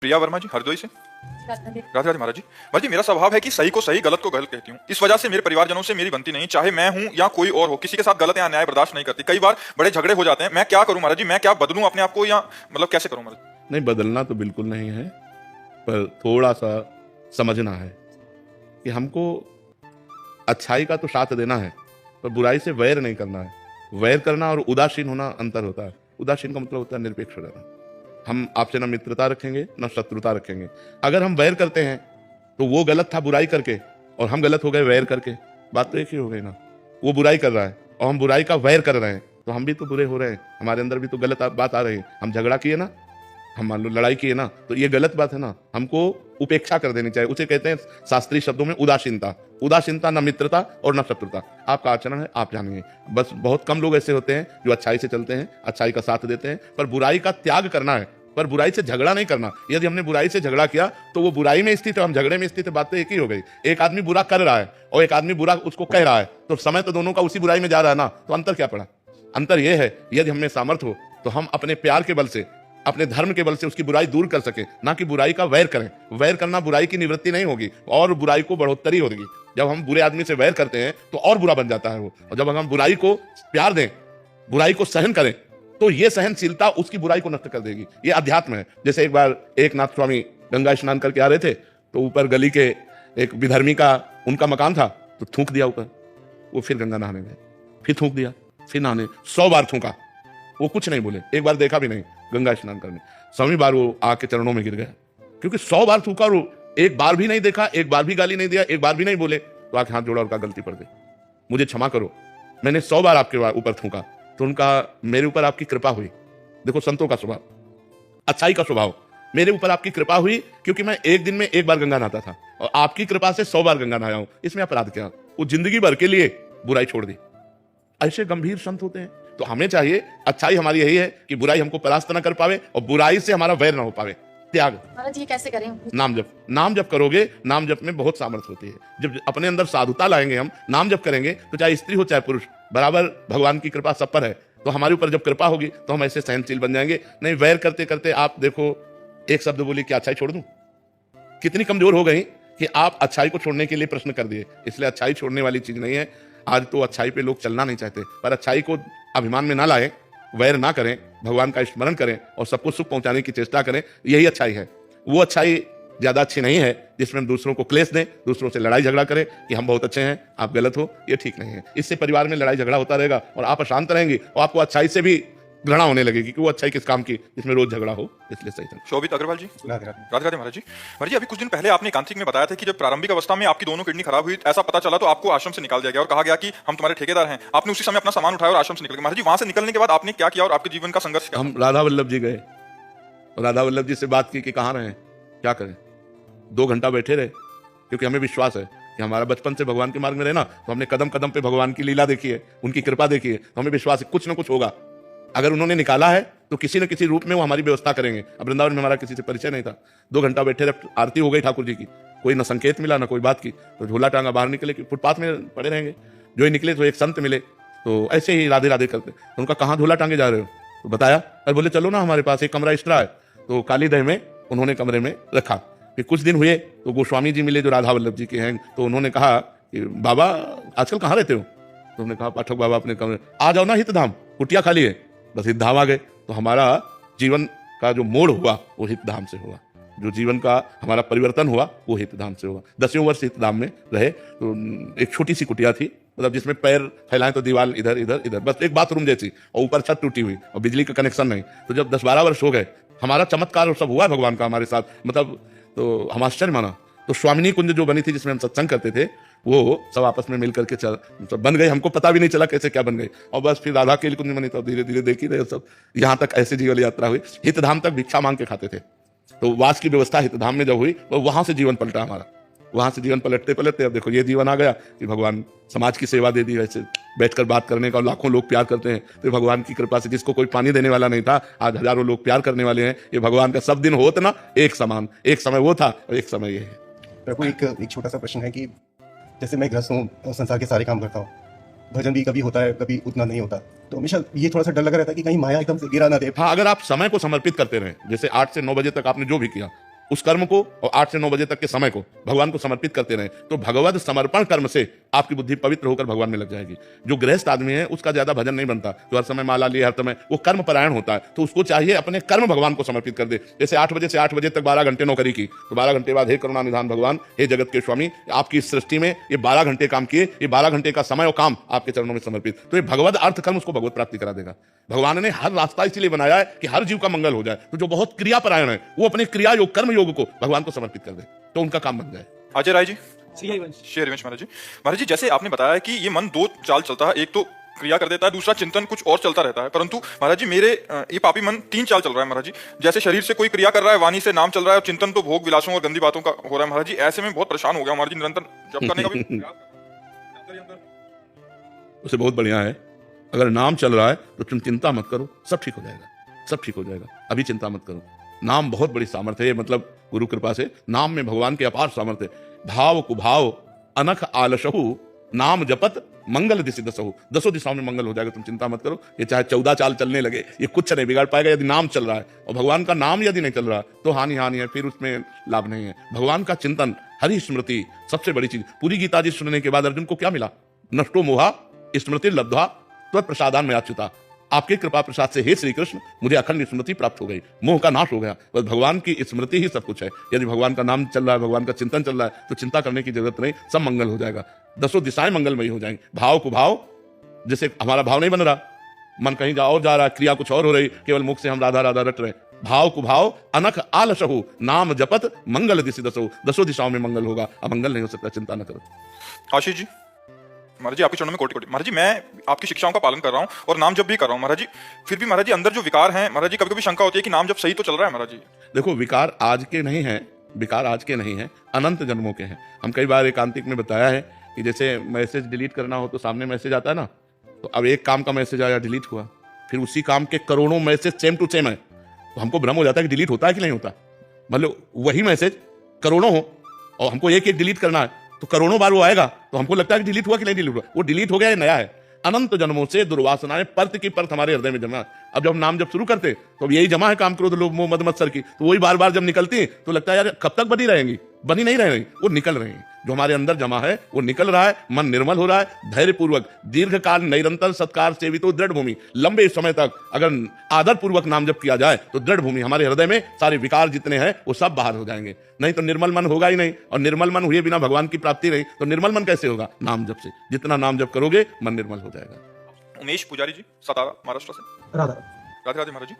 प्रिया वर्मा जी, हरदोई से। राधे राधे महाराज जी। महाराज जी, मेरा स्वभाव है कि सही को सही, गलत को गलत कहती हूँ। इस वजह से मेरे परिवारजनों से मेरी बनती नहीं, चाहे मैं हूँ या कोई और हो। किसी के साथ गलत या अन्याय बर्दाश्त नहीं करती। कई बार बड़े झगड़े हो जाते हैं। मैं क्या करूँ महाराज जी? मैं क्या बदलूं अपने आप को, या मतलब कैसे करूँ महाराज? नहीं, बदलना तो बिल्कुल नहीं है, पर थोड़ा सा समझना है कि हमको अच्छाई का तो साथ देना है, पर बुराई से वैर नहीं करना है। वैर करना और उदासीन होना अंतर होता है। उदासीन का मतलब होता है निरपेक्ष रहना। हम आपसे न मित्रता रखेंगे न शत्रुता रखेंगे। अगर हम वैर करते हैं तो वो गलत था बुराई करके, और हम गलत हो गए वैर करके, बात तो एक ही हो गई ना। वो बुराई कर रहा है और हम बुराई का वैर कर रहे हैं, तो हम भी तो बुरे हो रहे हैं। हमारे अंदर भी तो गलत बात आ रही है। हम झगड़ा किए ना, हम मान लो लड़ाई किए ना, तो ये गलत बात है ना। हमको उपेक्षा कर देनी चाहिए। उसे कहते हैं शास्त्रीय शब्दों में उदासीनता। उदासीनता न मित्रता और न शत्रुता। आपका आचरण है, आप जानेंगे। बस बहुत कम लोग ऐसे होते हैं जो अच्छाई से चलते हैं, अच्छाई का साथ देते हैं, पर बुराई का त्याग करना है, पर बुराई से झगड़ा नहीं करना। यदि हमने बुराई से झगड़ा किया तो वो बुराई में स्थित है, हम झगड़े में स्थित है, बात तो एक ही हो गई। एक आदमी बुरा कर रहा है और एक आदमी बुरा उसको कह रहा है, तो समय तो दोनों का उसी बुराई में जा रहा है ना। तो अंतर क्या पड़ा? अंतर यह है, यदि हमें सामर्थ्य हो तो हम अपने प्यार के बल से, अपने धर्म के बल से उसकी बुराई दूर कर सके, ना कि बुराई का वैर करें। वैर करना बुराई की निवृत्ति नहीं होगी और बुराई को बढ़ोतरी होगी। जब हम बुरे आदमी से वैर करते हैं तो और बुरा बन जाता है वो। और जब हम बुराई को प्यार दें, बुराई को सहन करें, तो ये सहनशीलता उसकी बुराई को नष्ट कर देगी। ये अध्यात्म है। जैसे एक बार एक नाथ स्वामी गंगा स्नान करके आ रहे थे, तो ऊपर गली के एक विधर्मी का उनका मकान था, तो थूक दिया ऊपर। वो फिर गंगा नहाने गए, फिर थूक दिया, फिर नहाने 100 बार थूका। वो कुछ नहीं बोले, एक बार देखा भी नहीं गंगा स्नान करने। 100वीं बार वो आके चरणों में गिर गया, क्योंकि 100 बार थूका और एक बार भी नहीं देखा, एक बार भी गाली नहीं दिया, एक बार भी नहीं बोले, तो आके हाथ जोड़ा और कहा गलती पड़ गई, मुझे क्षमा करो, मैंने 100 बार आपके ऊपर थूका, तो उनका मेरे ऊपर आपकी कृपा हुई। देखो संतों का स्वभाव, अच्छाई का स्वभाव। मेरे ऊपर आपकी कृपा हुई क्योंकि मैं एक दिन में एक बार गंगा नहाता था, और आपकी कृपा से 100 बार गंगा नहाया हूं। इसमें अपराध क्या? वो जिंदगी भर के लिए बुराई छोड़ दी। ऐसे गंभीर संत होते हैं। तो हमें चाहिए, अच्छाई हमारी यही है कि बुराई हमको परास्त न कर पावे और बुराई से हमारा वैर न हो पावे। त्याग। महाराज ये कैसे करें? नाम जप। नाम जप करोगे, नाम जप में बहुत सामर्थ्य होती है। जब अपने अंदर साधुता लाएंगे, हम नाम जप करेंगे, तो चाहे स्त्री हो चाहे पुरुष, बराबर भगवान की कृपा सब पर है। तो हमारे ऊपर जब कृपा होगी तो हम ऐसे सहनशील बन जाएंगे। नहीं, वैर करते करते आप देखो, एक शब्द बोली कि अच्छाई छोड़ दूं, कितनी कमजोर हो गई कि आप अच्छाई को छोड़ने के लिए प्रश्न कर दिए। इसलिए अच्छाई छोड़ने वाली चीज नहीं है। आज तो अच्छाई पे लोग चलना नहीं चाहते, पर अच्छाई को अभिमान में ना लाएं, वैर ना करें, भगवान का स्मरण करें और सबको सुख पहुंचाने की चेष्टा करें। यही अच्छाई है। वो अच्छाई ज्यादा अच्छी नहीं है जिसमें हम दूसरों को क्लेश दें, दूसरों से लड़ाई झगड़ा करें कि हम बहुत अच्छे हैं, आप गलत हो। ये ठीक नहीं है। इससे परिवार में लड़ाई झगड़ा होता रहेगा और आप अशांत रहेंगे और आपको अच्छाई से भी घृणा होने लगेगी कि वो अच्छाई किस काम की जिसमें रोज झगड़ा हो। इसलिए सही था। शोभित अग्रवाल जी। राधे राधे। राधे राधे महाराज जी। महाराज जी, अभी कुछ दिन पहले आपने एकांतिक में बताया था कि जब प्रारंभिक अवस्था में आपकी दोनों किडनी खराब हुई, ऐसा पता चला तो आपको आश्रम से निकाल दिया गया और कहा गया कि हम तुम्हारे ठेकेदार हैं। आपने उसी समय अपना सामान उठाया और आश्रम से निकल गए। महाराज जी, वहां से निकलने के बाद आपने क्या किया और आपके जीवन का संघर्ष क्या? हम राधा वल्लभ जी गए, राधा वल्लभ जी से बात की कि कहाँ रहे, क्या करें। 2 घंटा बैठे रहे, क्योंकि हमें विश्वास है कि हमारा बचपन से भगवान के मार्ग में रहना, तो हमने कदम कदम पे भगवान की लीला देखी है, उनकी कृपा देखी है, तो हमें विश्वास है कुछ ना कुछ होगा। अगर उन्होंने निकाला है तो किसी न किसी रूप में वो हमारी व्यवस्था करेंगे। अब वृंदावन में हमारा किसी से परिचय नहीं था। 2 घंटा बैठे रहे, आरती हो गई ठाकुर जी की, कोई न संकेत मिला न कोई बात की। तो झोला टांगा बाहर निकले कि फुटपाथ में पड़े रहेंगे। जो ही निकले तो एक संत मिले, तो ऐसे ही राधे राधे करते। तो उनका कहाँ झोला टांगे जा रहे हो? तो बताया। अरे बोले चलो ना, हमारे पास एक कमरा एक्स्ट्रा है। तो कालीदह में उन्होंने कमरे में रखा। फिर कुछ दिन हुए तो गोस्वामी जी मिले जो राधा वल्लभ जी के हैं। तो उन्होंने कहा कि बाबा आजकल कहाँ रहते हो? तो उन्होंने कहा पाठक बाबा अपने कमरे, आ जाओ ना, हितधाम, कुटिया खाली है। बस हितधाम आ गए। तो हमारा जीवन का जो मोड़ हुआ वो हितधाम से हुआ। जो जीवन का हमारा परिवर्तन हुआ वो हितधाम से हुआ। 10वें वर्ष हितधाम में रहे। तो एक छोटी सी कुटिया थी, मतलब जिसमें पैर फैलाएं तो दीवार इधर इधर इधर, बस एक बाथरूम जैसी, और ऊपर छत टूटी हुई और बिजली का कनेक्शन नहीं। तो जब 10-12 वर्ष हो गए, हमारा चमत्कार सब हुआ भगवान का हमारे साथ, मतलब तो हम आश्चर्य माना। तो स्वामिनी कुंज जो बनी थी जिसमें हम सत्संग करते थे, वो सब आपस में मिल करके सब बन गई। हमको पता भी नहीं चला कैसे क्या बन गई। और बस फिर राधा के कुंज बनी, तो धीरे धीरे देख ही रहे सब। यहाँ तक ऐसे जीवन यात्रा हुई। हितधाम तक भिक्षा मांग के खाते थे। तो वास की व्यवस्था हितधाम में जब हुई, तो वहां से जीवन पलटा हमारा। वहां से जीवन पलटते पलटते अब देखो ये जीवन आ गया कि भगवान समाज की सेवा दे दी। वैसे बैठकर बात करने का, लाखों लोग प्यार करते हैं। तो भगवान की कृपा से जिसको कोई पानी देने वाला नहीं था, आज हजारों लोग प्यार करने वाले हैं। ये भगवान का सब दिन होता ना एक समान। एक समय वो था और एक समय ये है। प्रभु एक छोटा सा प्रश्न है कि जैसे मैं गृहस्थ हूँ, संसार के सारे काम करता हूँ, भजन भी कभी होता है कभी उतना नहीं होता, तो हमेशा ये थोड़ा सा डर लगा रहता है कि कहीं माया एकदम से गिरा ना दे। हाँ, अगर आप समय को समर्पित करते रहे, जैसे 8 से 9 बजे तक आपने जो भी किया, उस कर्म को और 8 से 9 बजे तक के समय को भगवान को समर्पित करते रहें तो भगवत समर्पण कर्म से आपकी बुद्धि पवित्र होकर भगवान में लग जाएगी। जो गृहस्थ आदमी है उसका ज्यादा भजन नहीं बनता, जो हर समय माला लिए हर समय वो कर्म परायण होता है, तो उसको चाहिए अपने कर्म भगवान को समर्पित कर दे। जैसे 8 बजे से 8 बजे तक 12 घंटे नौकरी की, तो 12 घंटे बाद हे करुणा निधान भगवान, हे जगत के स्वामी, आपकी इस सृष्टि में ये 12 घंटे काम किए, ये 12 घंटे का समय और काम आपके चरणों में समर्पित, तो ये भगवत अर्थ कर्म उसको भगवत प्राप्ति करा देगा। भगवान ने हर रास्ता इसीलिए बनाया है कि हर जीव का मंगल हो जाए, तो जो बहुत क्रियापरायण है वो अपने क्रिया योग कर्म योग को भगवान को समर्पित कर दे तो उनका काम बन जाए। अजय राय जी, श्री हरिवंश महाराज जी, जैसे आपने बताया कि ये मन 2 चाल चलता है, एक तो क्रिया कर देता है, दूसरा चिंतन कुछ और चलता रहता है, परंतु महाराज जी मेरे ये पापी मन 3 चाल चल रहा है महाराज जी। जैसे शरीर से कोई क्रिया कर रहा है, वाणी से नाम चल रहा है, और चिंतन तो भोग विलासों और गंदी बातों का हो रहा है महाराज जी। ऐसे में बहुत परेशान हो गया महाराज जी, निरंतर जप करने का भी उसे बहुत बढ़िया है, अगर नाम चल रहा है तो तुम चिंता मत करो, सब ठीक हो जाएगा, सब ठीक हो जाएगा, अभी चिंता मत करो। नाम बहुत बड़ी सामर्थ्य है, मतलब गुरु कृपा से नाम में भगवान के अपार सामर्थ्य है। भाव कुभाव अनख आलसहु नाम जपत मंगल दिशि दसहु, 10 दिशाओं में मंगल हो जाएगा, तुम चिंता मत करो। ये चाहे 14 चाल चलने लगे, ये कुछ नहीं बिगाड़ पाएगा यदि नाम चल रहा है। और भगवान का नाम यदि नहीं चल रहा तो हानि है, फिर उसमें लाभ नहीं है। भगवान का चिंतन, हरि स्मृति सबसे बड़ी चीज। पूरी गीता जी सुनने के बाद अर्जुन को क्या मिला? नष्टो मोहा स्मृति लब्ध्वा त्वत्प्रसादान में अच्युता, आपके कृपा प्रसाद से हे श्री कृष्ण मुझे अखंड स्मृति प्राप्त हो गई, मोह का नाश हो गया। बस भगवान की स्मृति ही सब कुछ है। यदि भगवान का नाम चल रहा है, भगवान का चिंतन चल रहा है, तो चिंता करने की जरूरत नहीं, सब मंगल हो जाएगा, 10 दिशाएं मंगलमयी हो जाएंगी। भाव को भाव, जैसे हमारा भाव नहीं बन रहा, मन कहीं और जा रहा है, क्रिया कुछ और हो रही, केवल मुख से हम राधा राधा रट रहे। भाव को भाव अनख आलसहु नाम जपत मंगल दिशि दसहु, 10 दिशाओं में मंगल होगा, अमंगल नहीं हो सकता, चिंता न करो। आशीष जी, महाराज जी आपके चरणों में कोटि कोटि। महाराज जी मैं आपकी शिक्षाओं का पालन कर रहा हूँ और नाम जप भी कर रहा हूँ महाराज जी, फिर भी महाराज जी अंदर जो विकार हैं महाराज जी, कभी कभी शंका होती है कि नाम जप सही तो चल रहा है महाराज जी। देखो, विकार आज के नहीं है, विकार आज के नहीं है, अनंत जन्मों के हैं। हम कई बार एकांतिक में बताया है कि जैसे मैसेज डिलीट करना हो तो सामने मैसेज आता है ना, तो अब एक काम का मैसेज आया, डिलीट हुआ, फिर उसी काम के करोड़ों मैसेज सेम टू सेम है, तो हमको भ्रम हो जाता है कि डिलीट होता है कि नहीं होता। मतलब वही मैसेज करोड़ों हो और हमको एक एक डिलीट करना है, तो करोड़ों बार वो आएगा, तो हमको लगता है कि डिलीट हुआ कि नहीं डिलीट हुआ। वो डिलीट हो गया, ये नया है। अनंत जन्मों से दुर्वासनाएं परत की परत हमारे हृदय में जमा। अब जब हम नाम जब शुरू करते तो अब यही जमा है, काम क्रोध लोभ मोह मद मत्सर की, तो वही बार बार जब निकलती है तो लगता है यार कब तक बनी रहेंगी, बनी नहीं रह रही, वो निकल रही है। जो हमारे अंदर जमा है वो निकल रहा है, मन निर्मल हो रहा है, धैर्यपूर्वक दीर्घ काल निरंतर सत्कार सेवितो दृढ़ भूमि, लंबे समय तक अगर आदर पूर्वक नाम जप किया जाए तो दृढ़ भूमि, हमारे हृदय में सारे विकार जितने हैं वो सब बाहर हो जाएंगे। नहीं तो निर्मल मन होगा ही नहीं, और निर्मल मन हुए बिना भगवान की प्राप्ति नहीं, तो निर्मल मन कैसे होगा? नाम जप से। जितना नाम जप करोगे मन निर्मल हो जाएगा। उमेश पुजारी जी, सतारा महाराष्ट्र से। राधा राधे राधे महाराज जी।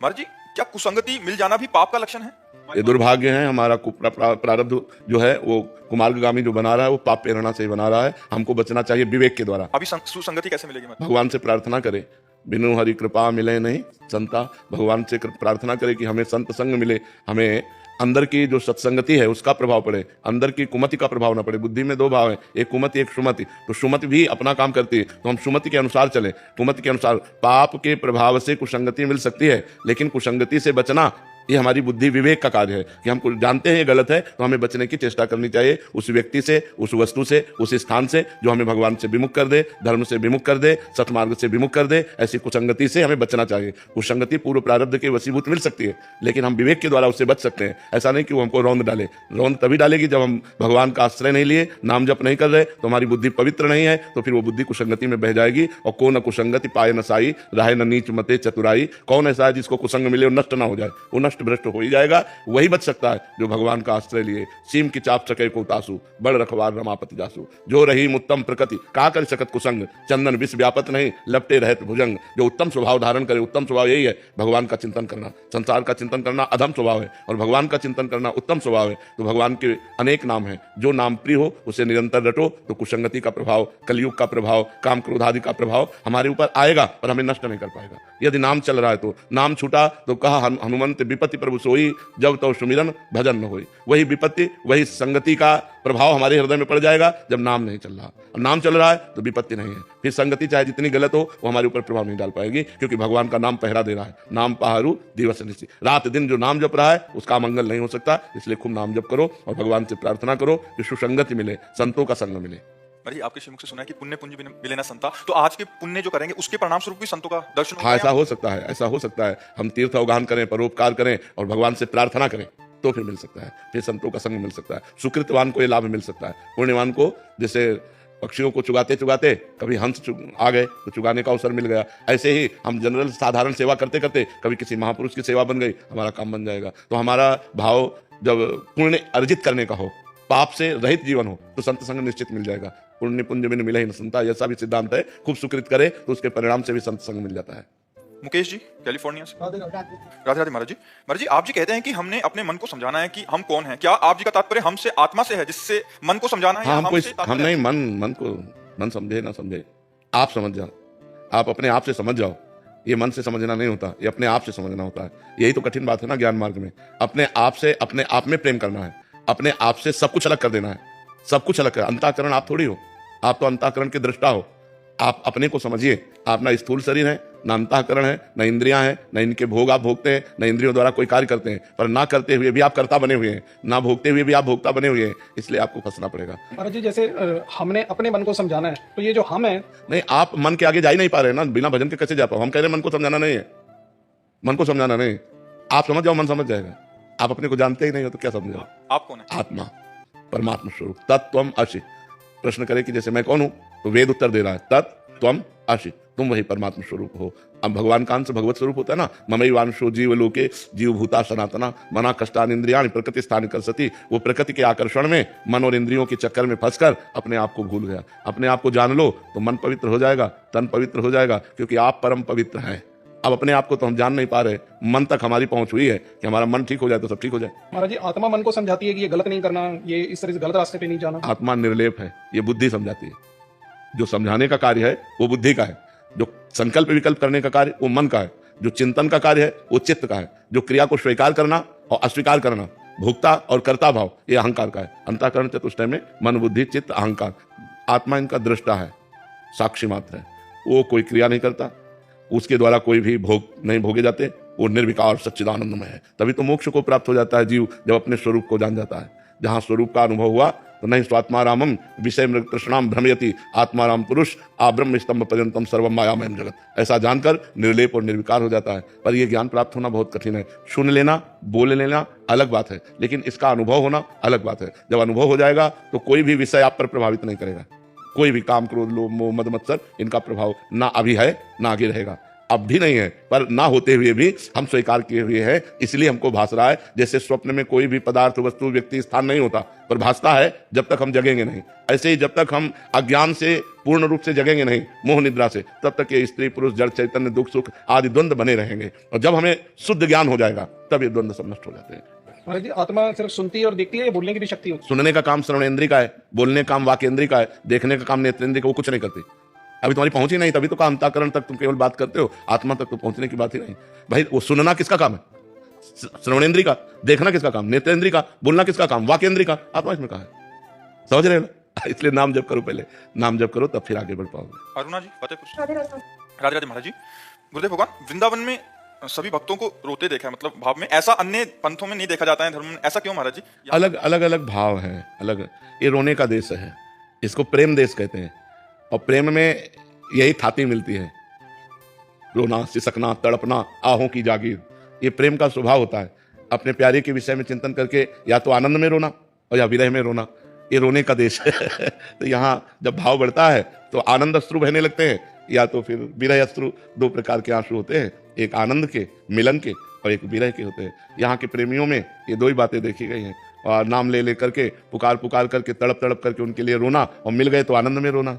महाराज जी क्या कुसंगति मिल जाना भी पाप का लक्षण है? ये दुर्भाग्य है, हमारा प्रारब्ध जो है वो कुमार्गामी जो बना रहा है वो पाप प्रेरणा से ही बना रहा है। हमको बचना चाहिए विवेक के द्वारा। अभी सुसंगति कैसे मिलेगी? भगवान से प्रार्थना करें, बिनु हरि कृपा मिले नहीं संता, भगवान से प्रार्थना करें कि हमें संत संग मिले, हमें अंदर की जो सत्संगति है उसका प्रभाव पड़े, अंदर की कुमति का प्रभाव ना पड़े। बुद्धि में 2 भाव है, एक कुमति एक सुमति, तो सुमति भी अपना काम करती है, तो हम सुमति के अनुसार चले, कुमति के अनुसार। पाप के प्रभाव से कुसंगति मिल सकती है, लेकिन कुसंगति से बचना ये हमारी बुद्धि विवेक का कार्य है कि हमको जानते हैं ये गलत है, तो हमें बचने की चेष्टा करनी चाहिए उस व्यक्ति से, उस वस्तु से, उस स्थान से जो हमें भगवान से विमुख कर दे, धर्म से विमुख कर दे, सतमार्ग से विमुख कर दे। ऐसी कुसंगति से हमें बचना चाहिए। कुसंगति पूर्व प्रारब्ध के वशीभूत मिल सकती है, लेकिन हम विवेक के द्वारा उससे बच सकते हैं। ऐसा नहीं कि वो हमको रौंद डाले। रौंद तभी डालेगी जब हम भगवान का आश्रय नहीं लिए, नाम जप नहीं कर रहे, तो हमारी बुद्धि पवित्र नहीं है, तो फिर वो बुद्धि कुसंगति में बह जाएगी। और कौन कुसंगति पाए न साई, राहे न नीच मते चतुराई। कौन ऐसा है जिसको कुसंग मिले और नष्ट ना हो जाए? वो नष्ट भ्रष्ट हो ही जाएगा। वही बच सकता है जो भगवान का आश्रय लिए। सीम की चाप चके को तासु, बड़ रखवार रमापति जासु। जो रही उत्तम प्रकृति, का कर सकत कुसंग, चंदन विष व्यापत नहीं, लपटे रहत भुजंग। जो उत्तम स्वभाव धारण करे, उत्तम स्वभाव यही है, भगवान का चिंतन करना। संसार का चिंतन करना अधम स्वभाव है और भगवान का चिंतन करना उत्तम स्वभाव है। तो भगवान के अनेक नाम हैं, जो नाम प्रिय हो उसे निरंतर रटो, तो कुसंगति का प्रभाव, कलयुग का प्रभाव, काम क्रोध आदि का प्रभाव हमारे ऊपर आएगा पर हमें नष्ट नहीं कर पाएगा। यदि नाम चल रहा है तो नाम छूटा तो कहा हनुमंत विपत्ति प्रभु सोई, जब तो सुमिरन भजन न होई। वही विपत्ति, वही संगति का प्रभाव हमारे हृदय में पड़ जाएगा जब नाम नहीं चल रहा। और नाम चल रहा है तो विपत्ति नहीं है, फिर संगति चाहे जितनी गलत हो वो हमारे ऊपर प्रभाव नहीं डाल पाएगी, क्योंकि भगवान का नाम पहरा दे रहा है। नाम पहारू दिवस निशि, रात दिन जो नाम जप रहा है उसका मंगल नहीं हो सकता। इसलिए खूब नाम जप करो और भगवान से प्रार्थना करो कि सुसंगति मिले, संतों का संग मिले। अरे आपके श्रीमुख से सुना है कि पुण्य पुंज मिले ना संता, तो आज के पुण्य जो करेंगे उसके परिणाम स्वरूप भी संतों का दर्शन। हाँ, ऐसा हो सकता है, ऐसा हो सकता है। हम तीर्थ अवगाहन करें, परोपकार करें और भगवान से प्रार्थना करें। तो फिर मिल सकता है, फिर संतों का संग मिल सकता है। सुकृतवान को ये लाभ मिल सकता है। पुण्यवान को जैसे पक्षियों को चुगाते चुगाते कभी हंस आ गए तो चुगाने का अवसर मिल गया, ऐसे ही हम जनरल साधारण सेवा करते करते कभी किसी महापुरुष की सेवा बन गई, हमारा काम बन जाएगा। तो हमारा भाव जब पुण्य अर्जित करने का हो, पाप से रहित जीवन हो, तो संत संग निश्चित मिल जाएगा। पुण्य पुण्य बिन मिले ही न संता, ऐसा भी सिद्धांत है। खूब सुकृत करे तो उसके परिणाम से भी संत संग मिल जाता है। मुकेश जी कैलिफोर्निया से। राधे राधे महाराज जी। महाराज जी, आप जी कहते हैं कि हमने अपने मन को समझाना है कि हम कौन हैं। क्या आप जी का तात्पर्य हमसे आत्मा से है जिससे मन को समझाना है? हाँ, या हम नहीं, मन को मन समझे ना समझे, आप समझ जाओ, आप अपने आप से समझ जाओ। ये मन से समझना नहीं होता, ये अपने आप से समझना होता है। यही तो कठिन बात है ना ज्ञान मार्ग में। अपने आप से, अपने आप में प्रेम करना है, अपने आप से सब कुछ अलग कर देना है, सब कुछ अलग कर। अंतःकरण आप थोड़ी हो, आप तो अंतःकरण के दृष्टा हो। आप अपने को समझिए, आप ना स्थूल शरीर है, ना अंतःकरण है, ना इंद्रियां हैं, ना इनके भोग आप भोगते हैं, ना इंद्रियों द्वारा कोई कार्य करते हैं। पर ना करते हुए भी आप कर्ता बने हुए हैं, ना भोगते हुए भी आप भोक्ता बने हुए हैं। इसलिए आपको फंसना पड़ेगा। महाराज जी, जैसे हमने अपने मन को समझाना है, तो ये जो हम है, नहीं, आप मन के आगे जा ही नहीं पा रहे ना, बिना भजन के कैसे जा पाओ? हम कह रहे हैं मन को समझाना नहीं है, मन को समझाना नहीं। आप समझ जाओ, मन समझ जाएगा। आप अपने को जानते ही नहीं हो तो क्या समझो? आप कौन है? आत्मा, परमात्मा स्वरूप, तत्त्वम असि। प्रश्न करे कि जैसे मैं कौन हूं, तो वेद उत्तर दे रहा है, तत्त्वम असि, तुम वही परमात्मा स्वरूप हो। अब भगवान का अंश भगवत स्वरूप होता है ना। ममैवांशो जीव लोके जीव भूता सनातना मना कष्टान इंद्रियाणि प्रकृति स्थान कर सती। वो प्रकृति के आकर्षण में, मन और इंद्रियों के चक्कर में फंसकर अपने आप को भूल गया। अपने आप को जान लो तो मन पवित्र हो जाएगा, तन पवित्र हो जाएगा, क्योंकि आप परम पवित्र हैं। अब अपने आप को तो हम जान नहीं पा रहे, मन तक हमारी पहुंच हुई है कि हमारा मन ठीक हो जाए तो सब ठीक हो जाए। महाराज जी, आत्मा मन को समझाती है कि ये गलत नहीं करना, ये इस तरह से गलत रास्ते पे नहीं जाना। आत्मा निर्लेप है, ये बुद्धि समझाती है। जो समझाने का कार्य है वो बुद्धि का है, जो संकल्प विकल्प करने का कार्य वो मन का है, जो चिंतन का कार्य है वो चित्त का है, जो क्रिया को स्वीकार करना और अस्वीकार करना, भोक्ता और कर्ता भाव, ये अहंकार का है। अंतःकरण चतुष्टय में मन बुद्धि चित्त अहंकार। आत्मा इनका दृष्टा है, साक्षी मात्र है। वो कोई क्रिया नहीं करता, उसके द्वारा कोई भी भोग नहीं भोगे जाते। वो निर्विकार सच्चिदानंदमय है। तभी तो मोक्ष को प्राप्त हो जाता है जीव, जब अपने स्वरूप को जान जाता है। जहां स्वरूप का अनुभव हुआ तो नहीं स्वात्मारामम विषय मृग तृष्णाम भ्रमयति आत्माराम पुरुष आब्रह्म स्तंभ पर्यंतम सर्वम मायामयम जगत। ऐसा जानकर निर्लेप और निर्विकार हो जाता है। पर यह ज्ञान प्राप्त होना बहुत कठिन है। सुन लेना, बोल लेना अलग बात है, लेकिन इसका अनुभव होना अलग बात है। जब अनुभव हो जाएगा तो कोई भी विषय आप पर प्रभावित नहीं करेगा। कोई भी काम, क्रोध, लोभ, मोह, मद, मत्सर, इनका प्रभाव ना अभी है ना आगे रहेगा। अब भी नहीं है, पर ना होते हुए भी हम स्वीकार किए हुए हैं। इसलिए हमको भास रहा है जैसे स्वप्न में कोई भी पदार्थ, वस्तु, व्यक्ति, स्थान नहीं होता, पर भासता है जब तक हम जगेंगे नहीं। ऐसे ही जब तक हम अज्ञान से पूर्ण रूप से जगेंगे नहीं, मोह निद्रा से, तब तक ये स्त्री पुरुष, जड़ चैतन्य, दुख सुख आदि द्वंद्व बने रहेंगे। और जब हमें शुद्ध ज्ञान हो जाएगा तब ये द्वंद्व सब नष्ट हो जाते हैं। महाराज जी, आत्मा सिर्फ सुनती है और देखती है, या बोलने की भी शक्ति होती है? सुनने का काम श्रवणेंद्रिय का है, बोलने का काम वाकेंद्रिय का है, देखने का काम नेत्रेंद्रिय का। वो कुछ नहीं करती। अभी तुम्हारी पहुंच ही नहीं, तभी तो कहा अंतःकरण तक तुम केवल बात करते हो, आत्मा तक तो पहुंचने की बात ही नहीं। भाई, वो सुनना किसका काम है? श्रवणेंद्रिय का। देखना किसका काम? नेत्रेंद्रिय का। बोलना किसका काम? वाकेंद्रिय का। आत्मा इसमें कहा है, समझ रहे हो? इसलिए नाम जप करो, पहले नाम जप करो, तब फिर आगे बढ़ पाओगे। अरुणा जी फतेहपुर। राधे राधे महाराज जी। गुरुदेव भगवान, वृंदावन में सभी भक्तों को रोते देखा है, मतलब भाव में। ऐसा अन्य पंथों में नहीं देखा जाता है धर्म में, ऐसा क्यों महाराज जी? अलग अलग अलग भाव है, अलग। ये रोने का देश है, इसको प्रेम देश कहते हैं। और प्रेम में यही थाती मिलती है, रोना, सिसकना, तड़पना, आहों की जागीर। ये प्रेम का स्वभाव होता है। अपने प्यारे के विषय में चिंतन करके या तो आनंद में रोना और या विरह में रोना। ये रोने का देश है। तो यहाँ जब भाव बढ़ता है तो आनंद अश्रु बहने लगते हैं, या तो फिर विरह अश्रु। दो प्रकार के आंसू होते हैं, एक आनंद के, मिलन के, और एक विरह के होते हैं। यहाँ के प्रेमियों में ये दो ही बातें देखी गई हैं। और नाम ले ले करके, पुकार पुकार करके, तड़प तड़प करके उनके लिए रोना, और मिल गए तो आनंद में रोना,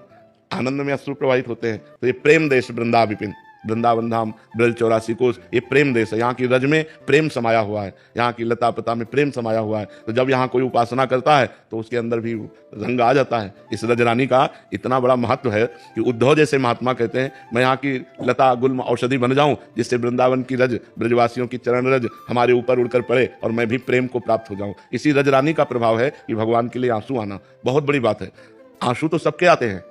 आनंद में अश्रु प्रवाहित होते हैं। तो ये प्रेम देश वृंदा विपिन, वृंदावन धाम, ब्रज 84 कोस, ये प्रेम देश है। यहाँ की रज में प्रेम समाया हुआ है, यहाँ की लता पता में प्रेम समाया हुआ है। तो जब यहाँ कोई उपासना करता है तो उसके अंदर भी रंग आ जाता है। इस रजरानी का इतना बड़ा महत्व है कि उद्धव जैसे महात्मा कहते हैं, मैं यहाँ की लता गुल्म औषधि बन जाऊं, जिससे वृंदावन की रज, ब्रजवासियों की चरण रज हमारे ऊपर उड़कर पड़े और मैं भी प्रेम को प्राप्त हो जाऊं। इसी रजरानी का प्रभाव है कि भगवान के लिए आंसू आना बहुत बड़ी बात है। आंसू तो सबके आते हैं,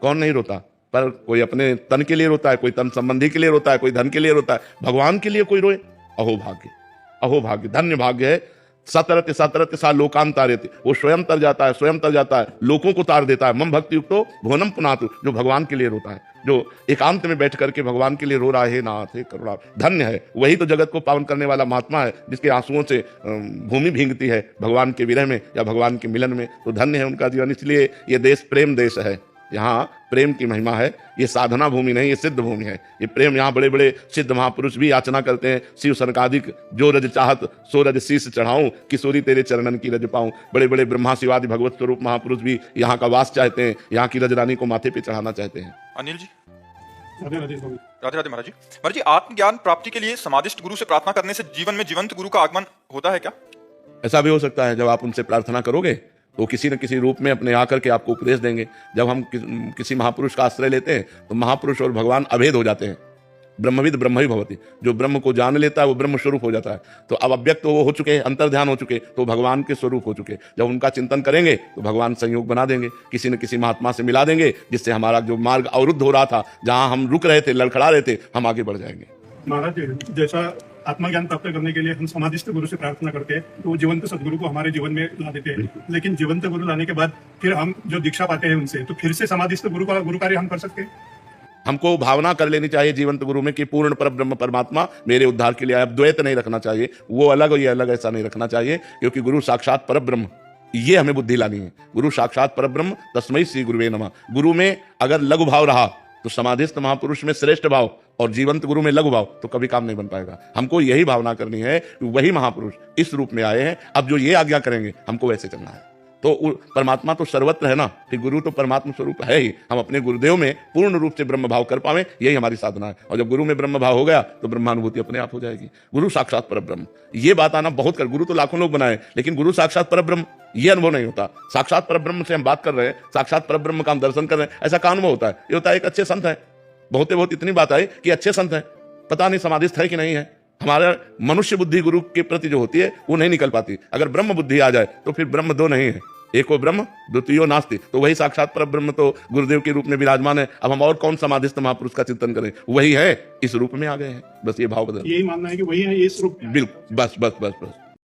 कौन नहीं रोता? पर कोई अपने तन के लिए रोता है, कोई तन संबंधी के लिए रोता है, कोई धन के लिए रोता है। भगवान के लिए कोई रोए, अहो भाग्य, अहो भाग्य, धन्य भाग्य है। सतरत सतरत सा लोकान तारेति, वो स्वयं तर जाता है, स्वयं तर जाता है, लोगों को तार देता है। मम भक्ति युक्तो भुवनम पुनातु, जो भगवान के लिए रोता है, जो एकांत में बैठ करके भगवान के लिए रो रहा है, हे नाथ हे करुणा, धन्य है। वही तो जगत को पावन करने वाला महात्मा है, जिसके आंसुओं से भूमि भींगती है भगवान के विरह में या भगवान के मिलन में। तो धन्य है उनका जीवन। इसलिए ये देश प्रेम देश है, यहाँ प्रेम की महिमा है। ये साधना भूमि नहीं, ये सिद्ध भूमि है। ये प्रेम, यहाँ बड़े बड़े सिद्ध महापुरुष भी याचना करते हैं, शिव सनकादिक जो रज चाहत सो रज शीस चढ़ाऊं, किशोरी तेरे चरणन की रज पाऊं। बड़े बड़े ब्रह्मा शिवादि भगवत स्वरूप महापुरुष भी यहाँ का वास चाहते हैं, यहाँ की रजरानी को माथे पे चढ़ाना चाहते हैं। अनिल जी। राधे राधे स्वामी। राधे राधे महाराज जी। महाराज जी, आत्मज्ञान प्राप्ति के लिए समाधिस्थ गुरु से प्रार्थना करने से जीवन में जीवंत गुरु का आगमन होता है क्या? ऐसा भी हो सकता है, जब आप उनसे प्रार्थना करोगे तो किसी न किसी रूप में अपने आकर के आपको उपदेश देंगे। जब हम किसी महापुरुष का आश्रय लेते हैं तो महापुरुष और भगवान अभेद हो जाते हैं। ब्रह्मविद ब्रह्म ही भवति, जो ब्रह्म को जान लेता है वो ब्रह्म स्वरूप हो जाता है। तो अब अव्यक्त वो हो चुके, अंतर्ध्यान हो चुके, तो भगवान के स्वरूप हो चुके। जब उनका चिंतन करेंगे तो भगवान संयोग बना देंगे, किसी न किसी महात्मा से मिला देंगे, जिससे हमारा जो मार्ग अवरुद्ध हो रहा था, जहां हम रुक रहे थे, लड़खड़ा रहे थे, हम आगे बढ़ जाएंगे। महाराज जी, जैसा आत्मज्ञान प्राप्त करने के लिए हम समाधिस्थ गुरु से प्रार्थना करते हैं, तो वो जीवंत सदगुरु को हमारे जीवन में ला देते हैं। लेकिन जीवंत गुरु लाने के बाद फिर हम जो दीक्षा पाते हैं उनसे, तो फिर से समाधिस्थ गुरु का गुरु कार्य हम कर सकते हैं। हमको भावना कर लेनी चाहिए जीवंत गुरु में कि पूर्ण पर ब्रह्म परमात्मा मेरे उद्धार के लिए आया। द्वैत नहीं रखना चाहिए, वो अलग और ये अलग, ऐसा नहीं रखना चाहिए, क्योंकि गुरु साक्षात पर ब्रह्म, ये हमें बुद्धि लानी है। गुरु साक्षात पर ब्रह्म तस्मै श्री गुरुवे नमः। गुरु में अगर लघु भाव रहा तो समाधिस्थ महापुरुष में श्रेष्ठ भाव, और जीवंत गुरु में लघु भाव, तो कभी काम नहीं बन पाएगा। हमको यही भावना करनी है कि वही महापुरुष इस रूप में आए हैं, अब जो ये आज्ञा करेंगे हमको वैसे चलना है। तो परमात्मा तो सर्वत्र है ना, कि गुरु तो परमात्मा स्वरूप है ही। हम अपने गुरुदेव में पूर्ण रूप से ब्रह्म भाव कर पावे, यही हमारी साधना है। और जब गुरु में ब्रह्म भाव हो गया तो ब्रह्मानुभूति अपने आप हो जाएगी। गुरु साक्षात परब्रह्म, ये बात आना बहुत कर। गुरु तो लाखों लोग बनाए, लेकिन गुरु साक्षात परब्रह्म ये अनुभव नहीं होता। साक्षात परब्रह्म से हम बात कर रहे हैं, साक्षात परब्रह्म का हम दर्शन कर रहे हैं, ऐसा का अनुभव होता है? ये होता है एक अच्छे संत है, बहुत इतनी बात आई कि अच्छे संत है, पता नहीं समाधिस्थ है कि नहीं है। हमारा मनुष्य बुद्धि गुरु के प्रति जो होती है वो नहीं निकल पाती। अगर ब्रह्म बुद्धि आ जाए तो फिर ब्रह्म दो नहीं है, एको ब्रह्म द्वितीयो नास्ति। तो वही साक्षात पर ब्रह्म तो गुरुदेव के रूप में विराजमान है। अब हम और कौन समाधिस्थ महापुरुष का चिंतन करें? वही है, इस रूप में आ गए हैं, बस ये भाव बदल। यही मानना है कि वही है, इस रूप में। बिल्कुल, बस बस बस बस।